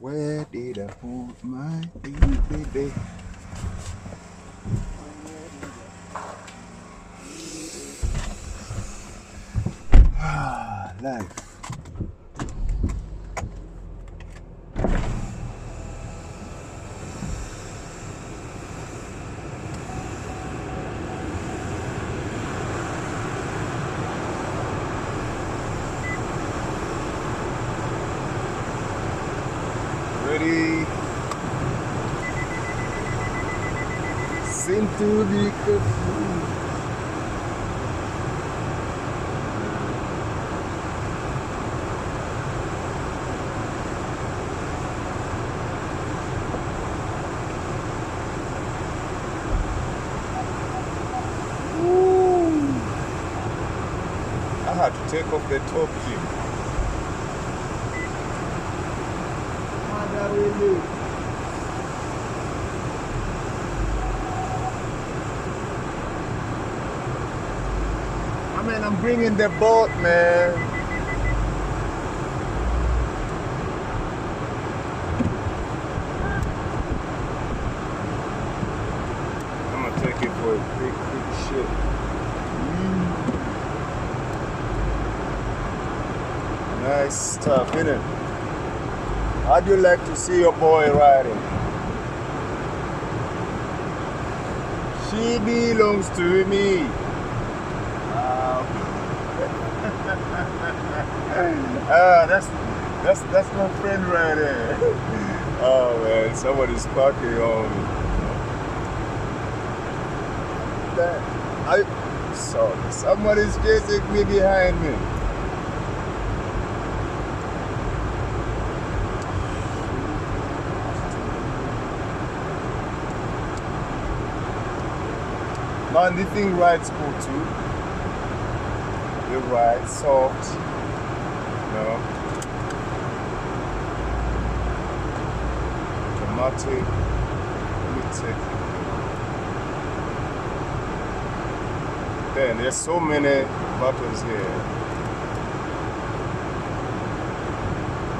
Where did I put my baby? Ah, life. Ready? Seem to be careful. I had to take off the top gym. I mean, I'm bringing the boat, man. I'm gonna take it for a quick shit. Nice stuff, innit? How'd you like to see your boy riding? She belongs to me. That's my friend right there. Oh man, somebody's parking on me. Sorry, somebody's chasing me behind me. Man, the thing rides cool too. It rides soft, you know. Automatic. Let me take it. Then there's so many buttons here.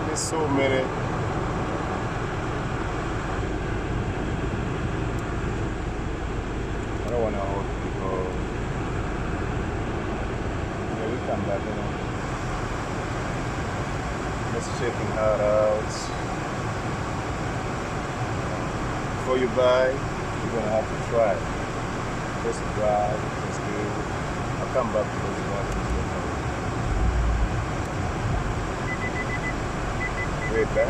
There's so many. I don't want to hold people. Yeah, we come back, you know. Just checking her out. Before you buy, you're gonna have to try. Just drive, just do. I'll come back to those buttons. Way back.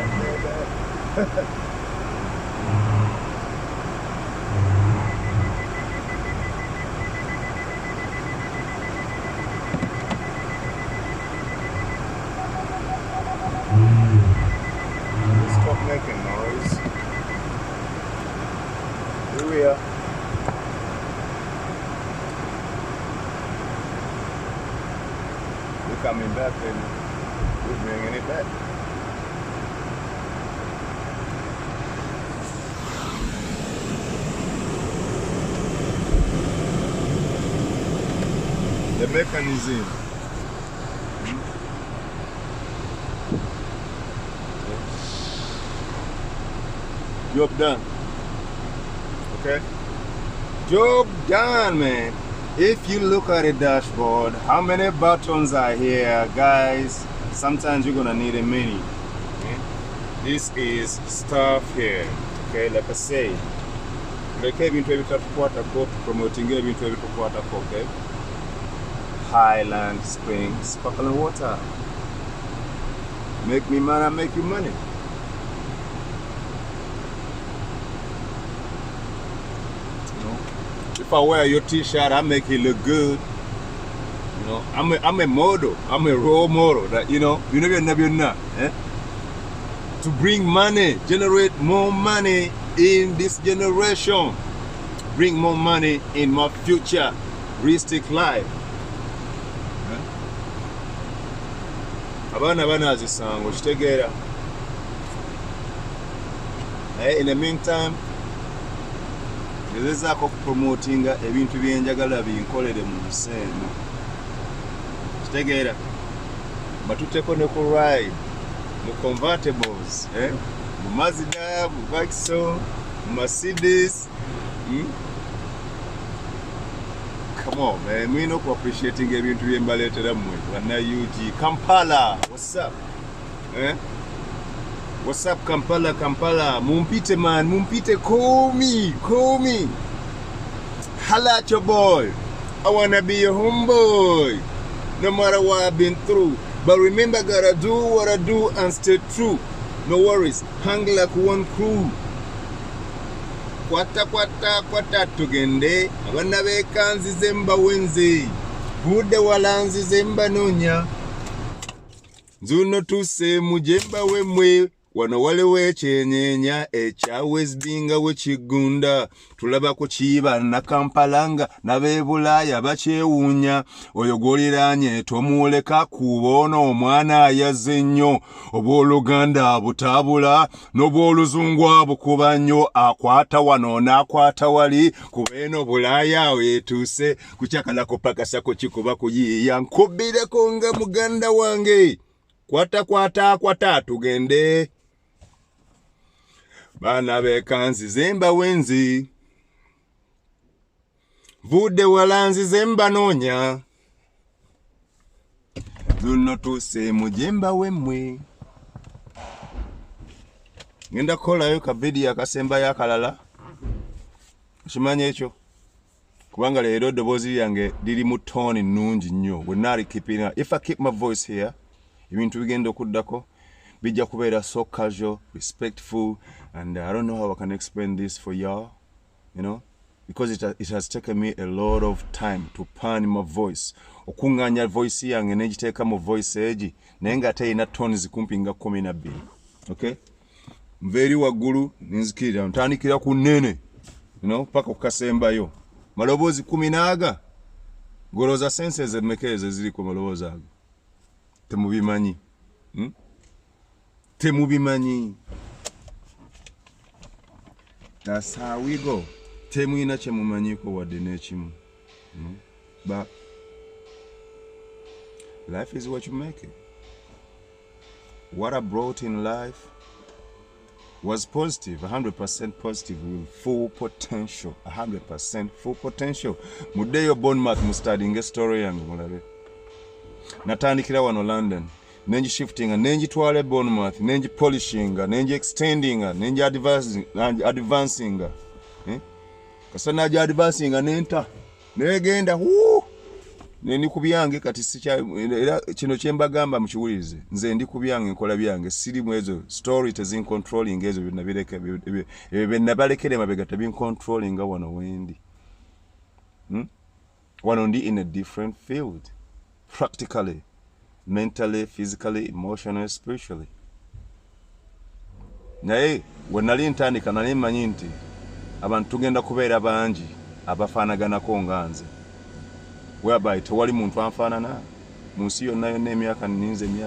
Stop making noise. Here we are. We're coming back and we're bringing it back. The mechanism. Job done. Okay? Job done, man. If you look at the dashboard, how many buttons are here, guys? Sometimes you're gonna need a many. Okay? This is stuff here. Okay, like I say. Like ebintu ebitakwata ko promoting ebintu ebitakwata ko, okay? Highland Springs sparkling water. Make me money, I make you money. If I wear your t-shirt, I make it look good. You know, I'm a model. I'm a role model. That you never know. Eh? To bring money, generate more money in this generation, bring more money in my future, realistic life. Abana zisango kitegeera. In the meantime, ngezezaako promotinga ebintu byenjagala binkolere mu nsi eno. Kitegeera. Batuteko ne ku ride mu convertibles, Mazda, Vauxhall, Mercedes. Come on, man. We know appreciating everything to be later than UG. Kampala, what's up? What's up, Kampala? Mumpite, man. Mumpite, call me. Holla at your boy. I wanna be your homeboy. No matter what I've been through. But remember, gotta do what I do and stay true. No worries. Hang like one crew. Kwata Kwata tugende. Abana bekanzi zemba wenze. Bude walanzi zemba nonya. Zuno tuse mujemba wemwe. Wano wale wechenyeenya ekyawezibinga wekigunda tulaba ku kiiba na Kampalanga n'ab'ebulaaya bakyewuunya oyo gw'oliraanye tomuwoleka kuboona omwana ayaze nnyo obw'oluganda abutaabula n'obw'oluzungu abukuba nnyo akwata wano n'akwata wali kubeeno bulaaya awo etuuse kukyakalako pakasako kikuba kuyiiya nkubbireko nga muganda wange kwata tugende. Bana bekanzi zemba wenzi. Vude walanzi zemba nonya. Zuno tuse mujemba wemwe. Ngenda kola yo ka video akasemba yakalala. Kimanye ekyo. Kubanga leero dobozi yange liri mu tone nungi nnyo. We're not keeping if I keep my voice here, ebintu bigenda okuddako. Bija kubeera so casual, respectful, and I don't know how I can explain this for y'all, you know, because it has taken me a lot of time to pan my voice. Okunganya voice yange negiteeka mu voice egi naye nga teyina tones kumpi nga 12. Okay? Mveri waggulu ninzikirira ntandikira ku nnene, you know, paka kukasembayo. Maloboozi 10 goloza senses emekeze ziri ku maloboozi ago. Temubimanyi. Temubimanyi. That's how we go. Temuyina kyemumanyiko wadde n'ekimu. But life is what you make it. What I brought in life was positive, 100% positive, with full potential, 100% full potential. Mudeyo Bournemouth mustadinge story yange mulabe. Natandikira wano London. Nenji shiftinga, nenji twale Bournemouth, nenji polishinga, nenji extendinga, nenji advancinga. Kasa naji advancinga nenta. Negenda, wuu! Nendi kubyange kati sicha, kino kyembagamba mukiwulize. Nze ndi kubyange nkola byange, siri mwezo, story tezin controlling ezo nabalekere mabega tabin controlling wano wendi. Wano ndi in a different field. Practically. Mentally, physically, emotionally, spiritually. Naye wenali ntandika nali mmanyi nti abantu tugenda kubeera bangi abafaanaganako nga nze. Whereby tewali muntu anfaanana mu nsi yonna emyaka ninze emyaka